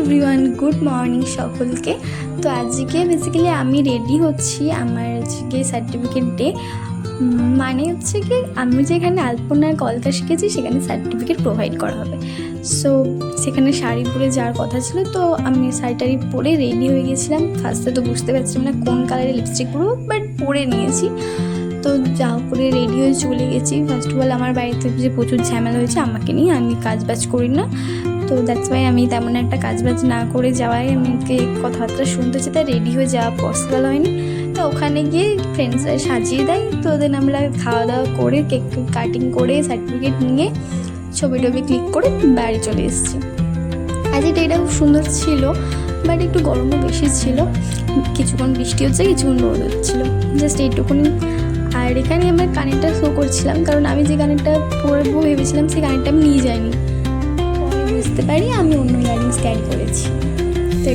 Everyone, good morning সকলকে। তো আজকে বেসিক্যালি আমি রেডি হচ্ছি, আমার আজকে সার্টিফিকেট ডে। মানে হচ্ছে কি, আমি যেখানে আলপনার কলকা শিখেছি সেখানে সার্টিফিকেট প্রোভাইড করা হবে। সো সেখানে শাড়ি পরে যাওয়ার কথা ছিল, তো আমি শাড়ি পরে রেডি হয়ে গেছিলাম। ফার্স্টে তো বুঝতে পারছিলাম না কোন কালারের লিপস্টিক পরবো, বাট পরে নিয়েছি। তো যা করে রেডি হয়ে চলে গেছি। ফার্স্ট অফ অল আমার বাড়িতে যে প্রচুর ঝামেলা হয়েছে আমাকে নিয়ে, আমি কাজবাজ করি না, তো দ্যাটস ওয়াই আমি তেমন একটা কাজবাজ না করে যাওয়ায় আমাকে কথাবার্তা শুনতে হচ্ছে, তাই রেডি হয়ে যাওয়া পসিবল হয়নি। তো ওখানে গিয়ে ফ্রেন্ডসরা সাজিয়ে দেয়, তো দেন আমরা খাওয়া দাওয়া করে কেক কাটিং করে সার্টিফিকেট নিয়ে ছবি টবি ক্লিক করে বাড়ি চলে এসেছি। আজকে ডেটা খুব সুন্দর ছিল, বাট একটু গরমও বেশি ছিল। কিছুক্ষণ বৃষ্টি হচ্ছে, কিছুক্ষণ রোদ হচ্ছিলো, জাস্ট এইটুকুনি। আর এখানে আমার কানেরটা শো করছিলাম, কারণ আমি যে কানেরটা পরবো ভেবেছিলাম সেই কানেরটা আমি নিয়ে যাইনি। পরে বুঝতে পারি আমি অন্য ইয়ারিংস ক্যারি করেছি। তো